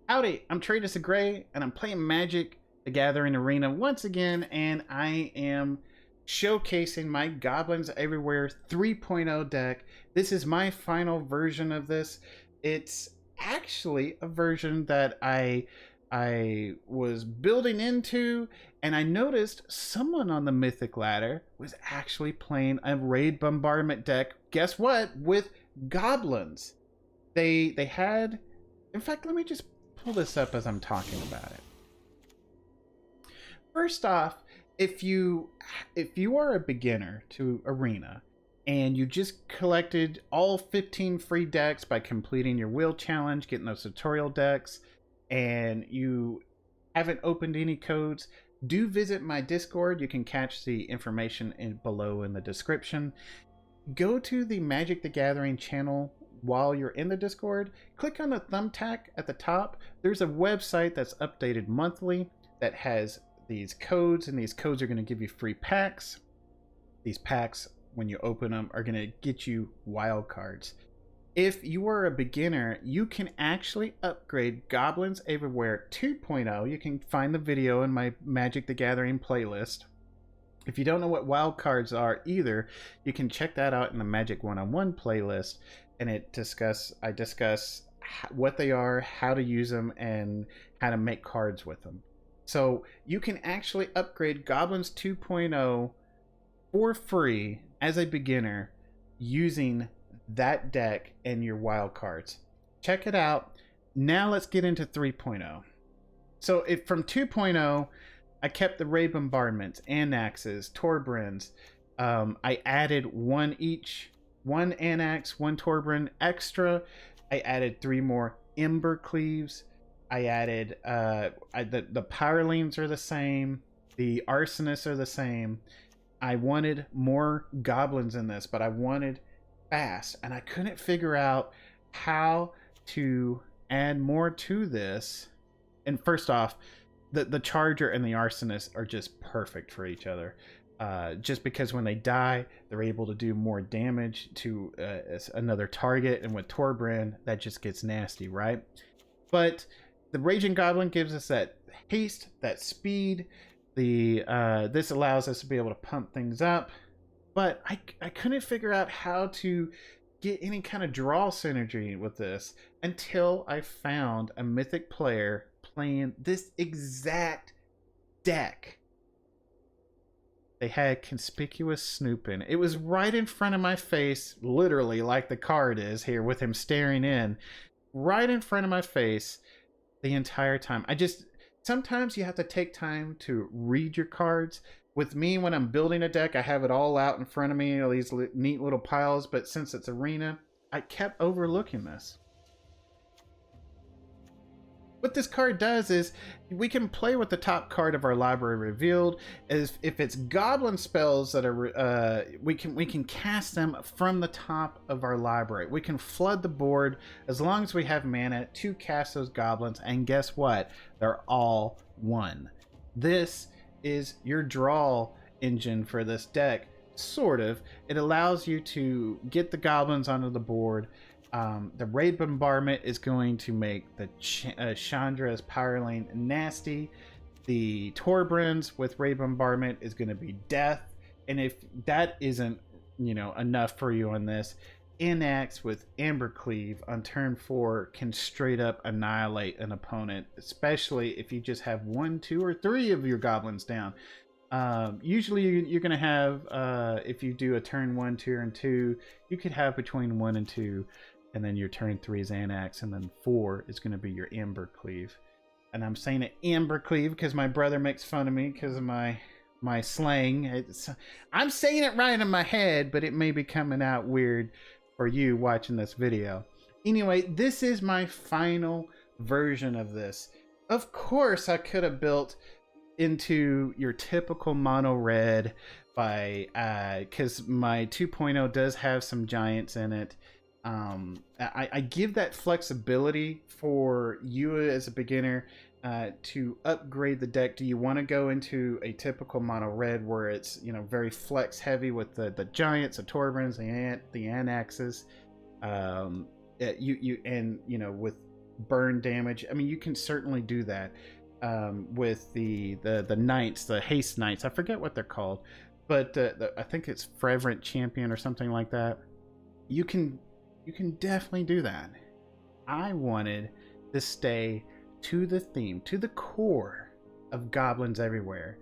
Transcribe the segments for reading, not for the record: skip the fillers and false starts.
Howdy, I'm Tratus Gray, and I'm playing Magic the Gathering Arena once again, and I am showcasing my Goblins Everywhere 3.0 deck. This is my final version of this. It's actually a version that I was building into, and I noticed someone on the Mythic ladder was actually playing a raid bombardment deck. Guess what? With goblins. They had, in fact, let me just pull this up as I'm talking about it. First off, if you are a beginner to Arena and you just collected all 15 free decks by completing your wheel challenge, getting those tutorial decks, and you haven't opened any codes, do visit my Discord. You can catch the information below in the description. Go to the Magic the Gathering channel while you're in the Discord. Click on the thumbtack at the top. There's a website that's updated monthly that has these codes, and these codes are going to give you free packs. These packs, when you open them, are going to get you wild cards. If you are a beginner, you can actually upgrade Goblins Everywhere 2.0. You can find the video in my Magic the Gathering playlist. If you don't know what wild cards are either, you can check that out in the Magic 101 playlist, and I discuss what they are, how to use them, and how to make cards with them. So you can actually upgrade Goblins 2.0 for free as a beginner using that deck and your wild cards. Check it out. Now let's get into 3.0. So from 2.0, I kept the raid bombardments, Anaxes, Torbrins. I added one Anax, one Torbrin extra. I added 3 more Ember Cleaves. I added the Powerlings are the same. The Arsonists are the same. I wanted more goblins in this, but I wanted fast, and I couldn't figure out how to add more to this. And first off, the Charger and the Arsonist are just perfect for each other. Just because when they die, they're able to do more damage to another target, and with Torbrin, that just gets nasty, right? But the Raging Goblin gives us that haste, that speed. This allows us to be able to pump things up. But I couldn't figure out how to get any kind of draw synergy with this until I found a Mythic player playing this exact deck. They had Conspicuous Snooping. It was right in front of my face, literally like the card is here with him staring in, right in front of my face the entire time. Sometimes you have to take time to read your cards. With me, when I'm building a deck, I have it all out in front of me, all these neat little piles, but since it's Arena, I kept overlooking this. What this card does is we can play with the top card of our library revealed. As if it's goblin spells that are we can cast them from the top of our library. We can flood the board as long as we have mana to cast those goblins, and guess what? They're all one. This is your draw engine for this deck, sort of. It allows you to get the goblins onto the board. The raid bombardment is going to make the Chandra's Powerling nasty. The Torbrins with raid bombardment is going to be death. And if that isn't, enough for you on this, Anax with Ambercleave on turn 4 can straight up annihilate an opponent, especially if you just have 1, 2, or 3 of your goblins down. Usually you're going to have, if you do a turn 1, 2, and 2, you could have between 1 and 2. And then your turn 3 is Anax, and then 4 is going to be your Ambercleave. And I'm saying it Ambercleave because my brother makes fun of me because of my slang. I'm saying it right in my head, but it may be coming out weird for you watching this video. Anyway, this is my final version of this. Of course, I could have built into your typical mono red by because my 2.0 does have some giants in it. I give that flexibility for you as a beginner to upgrade the deck. Do you want to go into a typical mono red where it's very flex heavy with the giants, the Torbrins, the Anaxes, with burn damage. I mean, you can certainly do that with the knights, the haste knights. I forget what they're called, but I think it's Fervent Champion or something like that. You can definitely do that. I wanted to stay to the theme, to the core of Goblins Everywhere,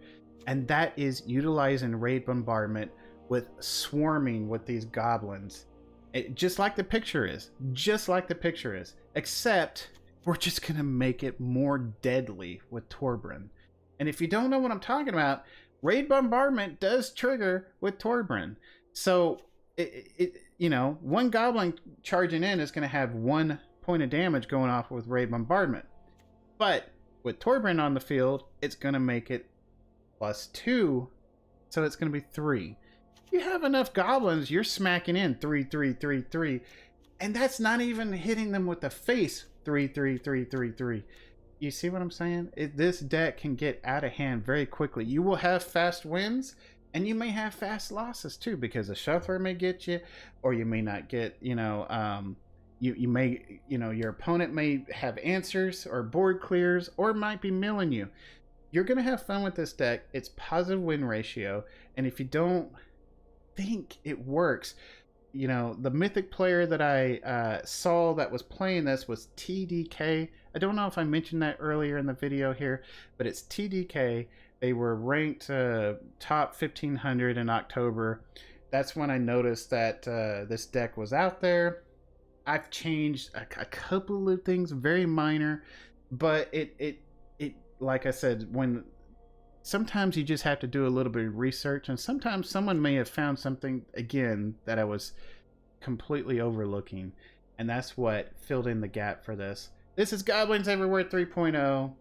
and that is utilizing raid bombardment with swarming with these goblins. Just like the picture is. Just like the picture is. Except we're just going to make it more deadly with Torbran. And if you don't know what I'm talking about, raid bombardment does trigger with Torbran. So, you know, one goblin charging in is going to have 1 point of damage going off with raid bombardment. But with Torbran on the field, it's going to make it +2. So it's going to be 3. You have enough goblins, you're smacking in 3, 3, 3, 3, and that's not even hitting them with the face. 3, 3, 3, 3, 3. You see what I'm saying? This deck can get out of hand very quickly. You will have fast wins, and you may have fast losses too, because a shuffler may get you, or you may not get. You know, you may, you know, your opponent may have answers or board clears, or might be milling you. You're gonna have fun with this deck. It's positive win ratio, and if you don't think it works, you know, the mythic player that I saw that was playing this was TDK. I don't know if I mentioned that earlier in the video here, but it's TDK. They were ranked top 1500 in October. That's when I noticed that this deck was out there. I've changed a couple of things, very minor, but it like I said, when sometimes you just have to do a little bit of research, and sometimes someone may have found something again that I was completely overlooking, and that's what filled in the gap for this. This is Goblins Everywhere 3.0.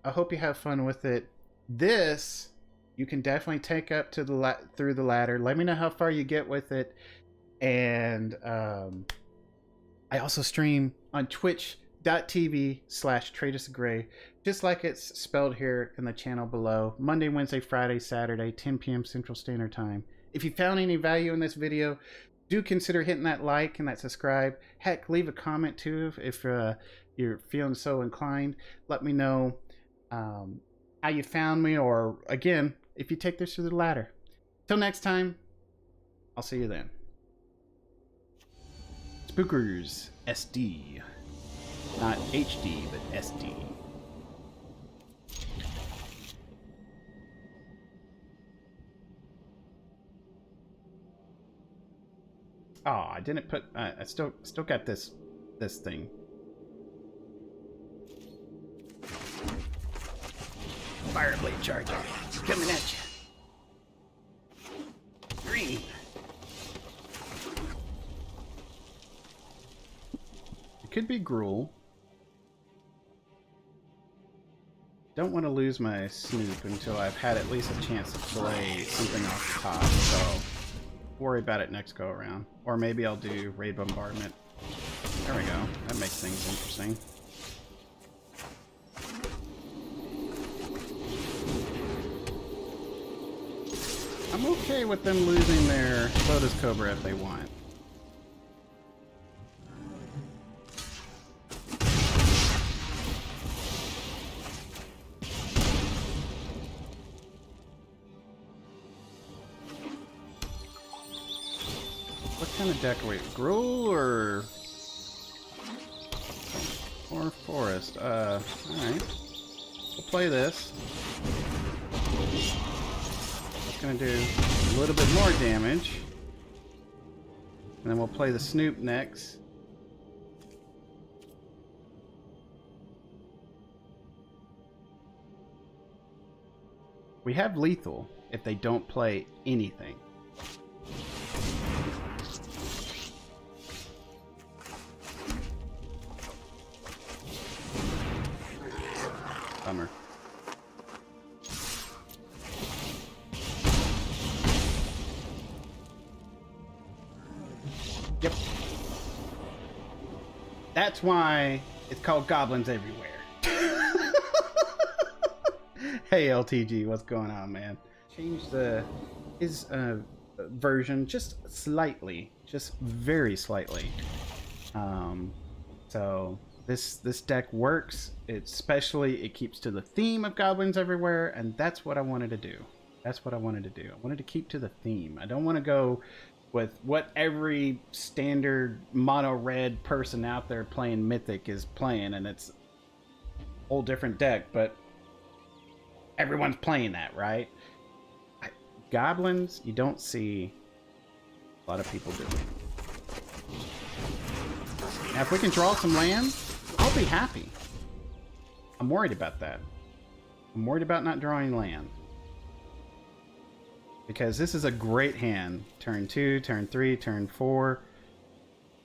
I hope you have fun with it. This you can definitely take up to the through the ladder. Let me know how far you get with it, and I also stream on twitch.tv/TradusGray, just like it's spelled here in the channel below. Monday, Wednesday, Friday, Saturday, 10 p.m. Central Standard Time. If you found any value in this video, do consider hitting that like and that subscribe. Heck, leave a comment too if you're feeling so inclined. Let me know how you found me, or again, if you take this through the ladder. Till next time, I'll see you then. Spookers SD. Not HD, but SD. Oh, I didn't put. I still got this thing. Fireblade charger coming at you. Green. It could be Gruul. Don't want to lose my Snoop until I've had at least a chance to play something off the top, so worry about it next go around. Or maybe I'll do raid bombardment. There we go. That makes things interesting. I'm okay with them losing their Lotus Cobra if they want. What kind of deck are we? Gruul or Forest? Alright. We'll play this. It's gonna do a little bit more damage. And then we'll play the Snoop next. We have lethal if they don't play anything. Bummer. Yep. That's why it's called Goblins Everywhere. Hey LTG, what's going on, man? Change his version just slightly, just very slightly. So This deck works. It keeps to the theme of Goblins Everywhere, and that's what I wanted to do. That's what I wanted to do. I wanted to keep to the theme. I don't want to go with what every standard mono red person out there playing Mythic is playing, and it's a whole different deck, but everyone's playing that, right? Goblins, you don't see a lot of people doing. Now, if we can draw some land, I'll be happy. I'm worried about that. I'm worried about not drawing land. Because this is a great hand. Turn 2, turn 3, turn 4.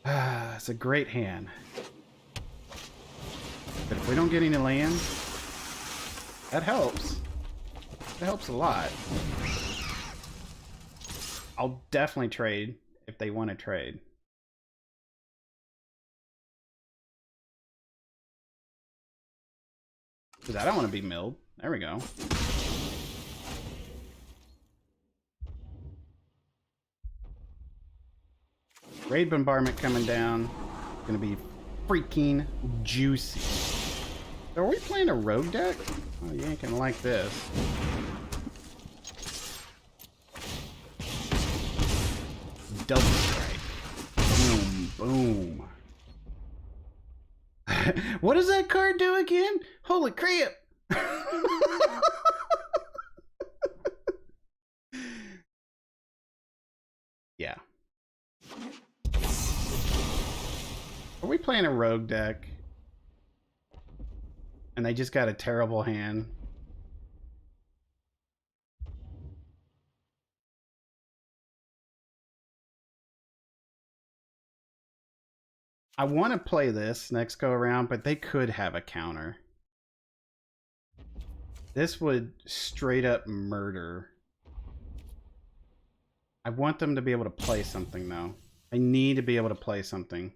It's a great hand. But if we don't get any land, that helps. That helps a lot. I'll definitely trade if they want to trade. Because I don't want to be milled. There we go. Raid Bombardment coming down. Gonna be freaking juicy. So are we playing a rogue deck? Oh, you ain't gonna like this. Double strike. Boom, boom. What does that card do again? Holy crap! Yeah. Are we playing a rogue deck? And they just got a terrible hand. I want to play this next go around, but they could have a counter. This would straight up murder. I want them to be able to play something, though. I need to be able to play something.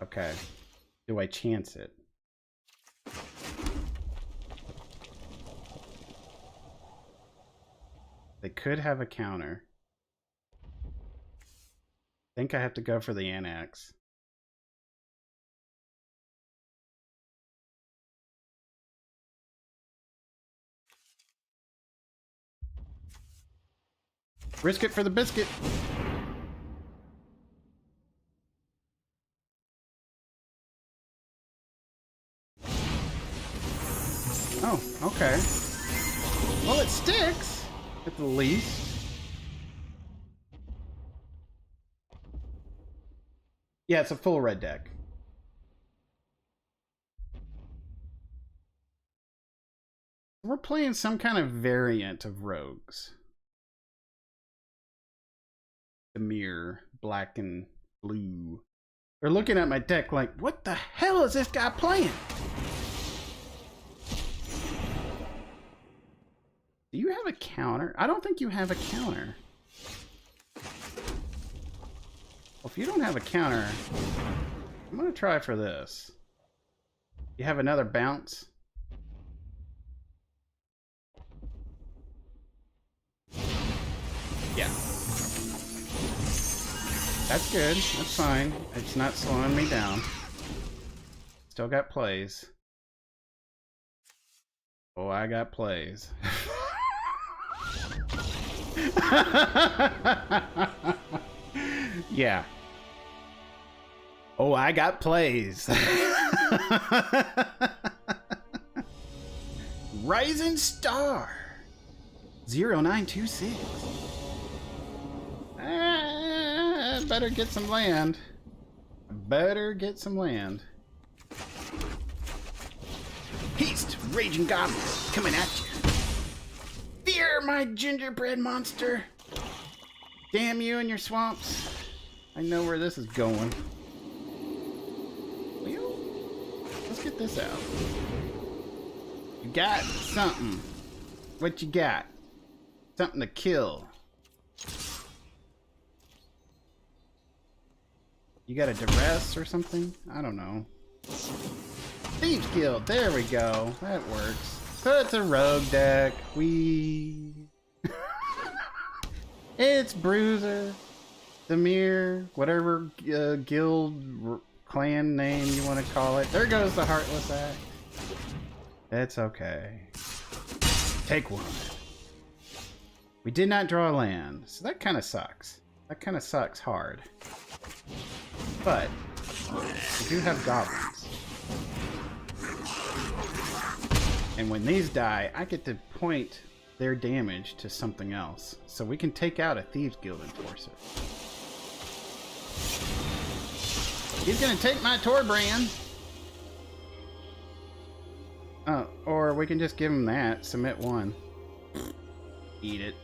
Okay. Do I chance it? They could have a counter. I think I have to go for the annex. Risk it for the biscuit. Oh, okay. Well, it sticks, at the least. Yeah, it's a full red deck. We're playing some kind of variant of rogues. The mirror, black and blue. They're looking at my deck like, what the hell is this guy playing? Do you have a counter? I don't think you have a counter. Well, if you don't have a counter, I'm going to try for this. You have another bounce? Yeah. That's good. That's fine. It's not slowing me down. Still got plays. Oh, I got plays. Yeah. Oh, I got plays. Rising Star 0926. Better get some land. Better get some land. Haste, Raging Goblins, coming at you. Fear my gingerbread monster. Damn you and your swamps. I know where this is going. Well, let's get this out. You got something. What you got? Something to kill. You got a duress or something? I don't know. Thieves Guild. There we go. That works. So it's a rogue deck. It's Bruiser. Demir, whatever guild clan name you want to call it. There goes the Heartless Axe. It's okay. Take one. We did not draw a land, so that kind of sucks. That kind of sucks hard. But we do have goblins. And when these die, I get to point their damage to something else. So we can take out a Thieves Guild Enforcer. He's gonna take my Torbrand. Oh, or we can just give him that. Submit one. Eat it.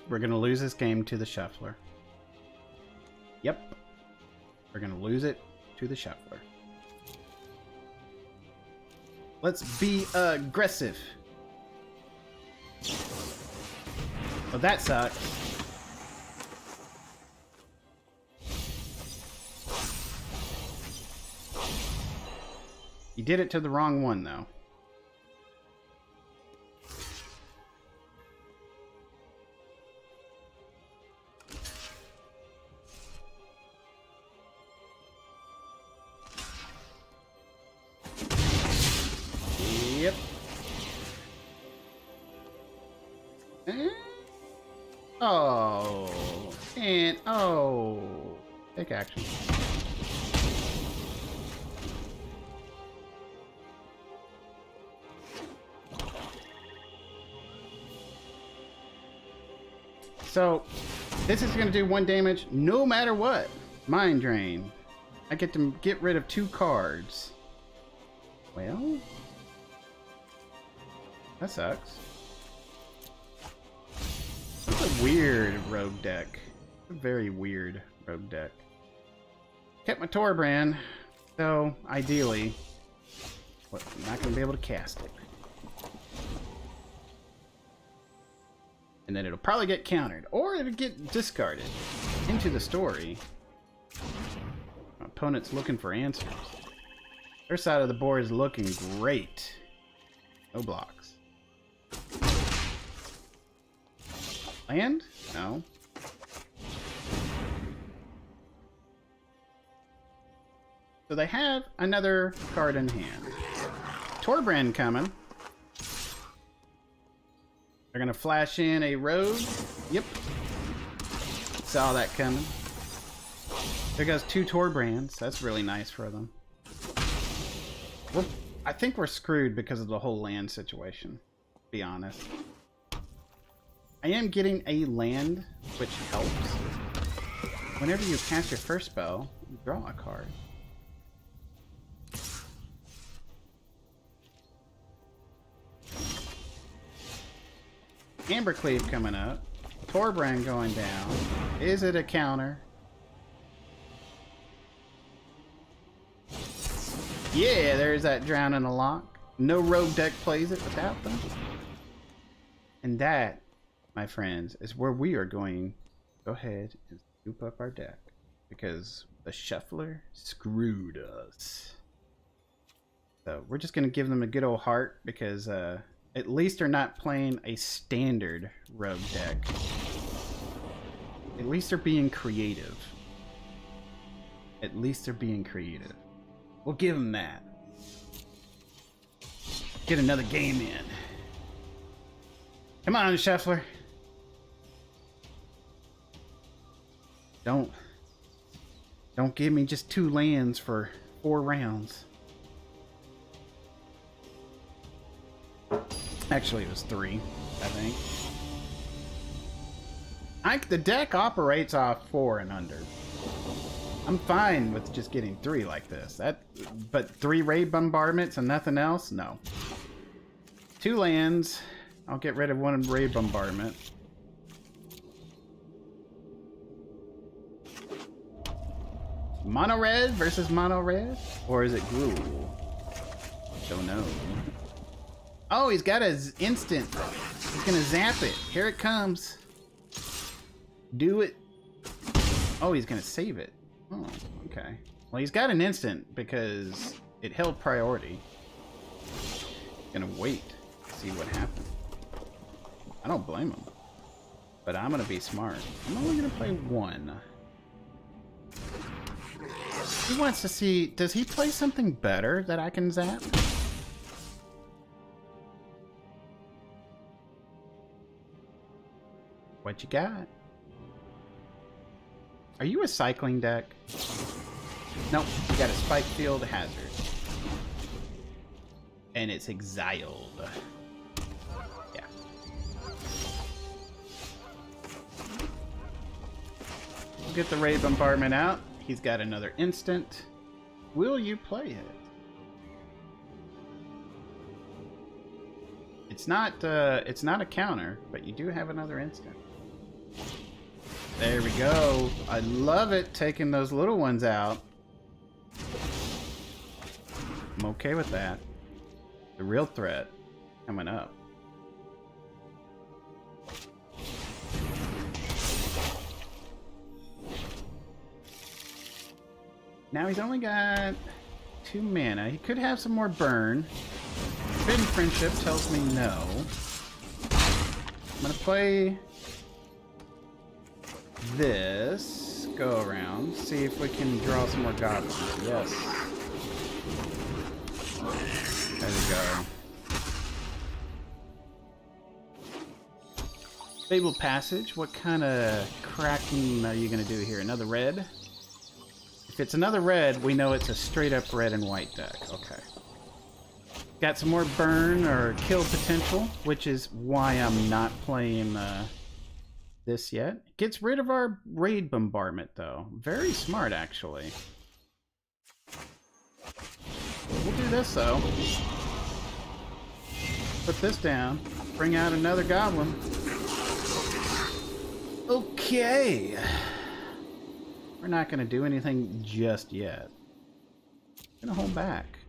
We're gonna lose this game to the Shuffler. Yep. We're gonna lose it to the Shuffler. Let's be aggressive. Oh, that sucks. You did it to the wrong one, though. Yep. Oh. And oh. Take action. So, this is going to do 1 damage no matter what. Mind Drain. I get to get rid of 2 cards. Well, that sucks. That's a weird rogue deck. A very weird rogue deck. Kept my Torbrand, so ideally, I'm not going to be able to cast it. And then it'll probably get countered, or it'll get discarded into the story. My opponent's looking for answers. Their side of the board is looking great. No blocks. Land? No. So they have another card in hand. Torbrand coming. They're gonna flash in a rogue. Yep. Saw that coming. There goes 2 Torbrands. That's really nice for them. I think we're screwed because of the whole land situation, to be honest. I am getting a land, which helps. Whenever you cast your first spell, you draw a card. Ambercleave coming up. Torbrand going down. Is it a counter? Yeah, there's that Drown in the Lock. No rogue deck plays it without them. And that, my friends, is where we are going to go ahead and scoop up our deck. Because the Shuffler screwed us. So we're just going to give them a good old heart because at least they're not playing a standard rogue deck. At least they're being creative. At least they're being creative. We'll give them that. Get another game in. Come on, Shuffler. Don't give me just 2 lands for 4 rounds. Actually, it was 3, I think. The deck operates off 4 and under. I'm fine with just getting 3 like this. But 3 raid bombardments and nothing else? No. 2 lands. I'll get rid of 1 raid bombardment. Mono red versus mono red? Or is it Gruul? Don't know. Oh, he's got his instant. He's gonna zap it. Here it comes. Do it. Oh, he's gonna save it. Oh, okay. Well, he's got an instant because it held priority. Gonna wait, see what happens. I don't blame him, but I'm gonna be smart. I'm only gonna play one. He wants to see, does he play something better that I can zap? What you got? Are you a cycling deck? Nope, you got a Spike Field Hazard. And it's exiled. Yeah. We'll get the Raid Bombardment out. He's got another instant. Will you play it? It's not a counter, but you do have another instant. There we go. I love it, taking those little ones out. I'm okay with that. The real threat coming up. Now he's only got 2 mana. He could have some more burn. Forbidden Friendship tells me no. I'm gonna play this. Go around. See if we can draw some more goblins. Yes. There we go. Fabled Passage. What kind of cracking are you gonna do here? Another red? If it's another red, we know it's a straight up red and white deck. Okay. Got some more burn or kill potential, which is why I'm not playing this yet. Gets rid of our Raid Bombardment, though. Very smart, actually. We'll do this, though. Put this down. Bring out another goblin. Okay. We're not going to do anything just yet. Going to hold back.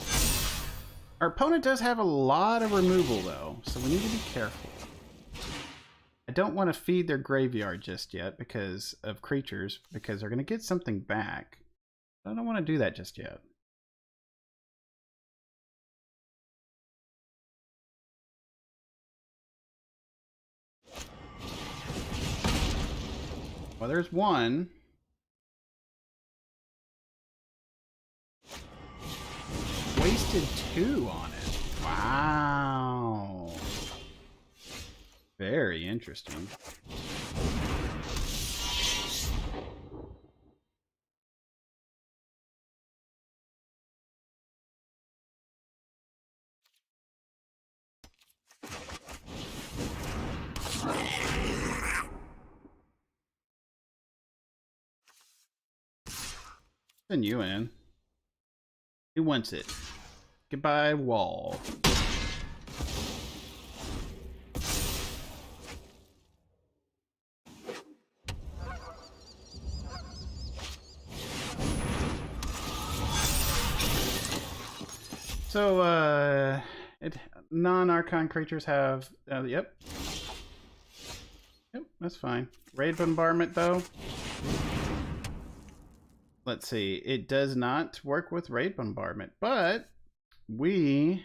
Our opponent does have a lot of removal, though, so we need to be careful. I don't want to feed their graveyard just yet because of creatures, because they're going to get something back. I don't want to do that just yet. Well, there's one. Wasted 2 on it. Wow. Very interesting. Send you in. Who wants it? Goodbye, wall. So, non-Archon creatures have, yep. Yep, that's fine. Raid Bombardment, though. Let's see, it does not work with Raid Bombardment, but we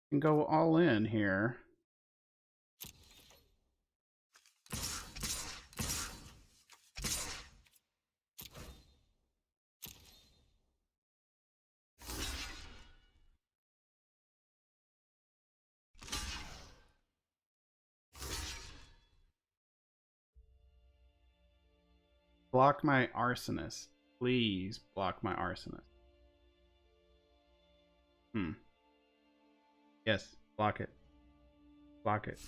can go all in here. Block my Arsonist. Please block my Arsonist. Yes, block it. Block it.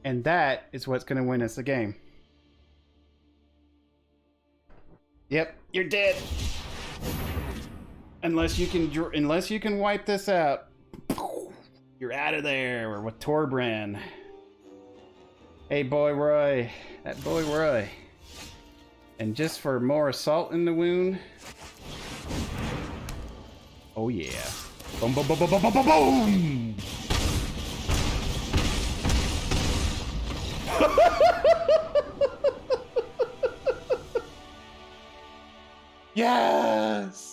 And that is what's going to win us the game. Yep, you're dead. Unless you can wipe this out. You're out of there. We're with Torbran. Hey, boy Roy. That boy Roy. And just for more salt in the wound. Oh yeah. Boom, boom, boom, boom, boom, boom, boom, boom. Yes.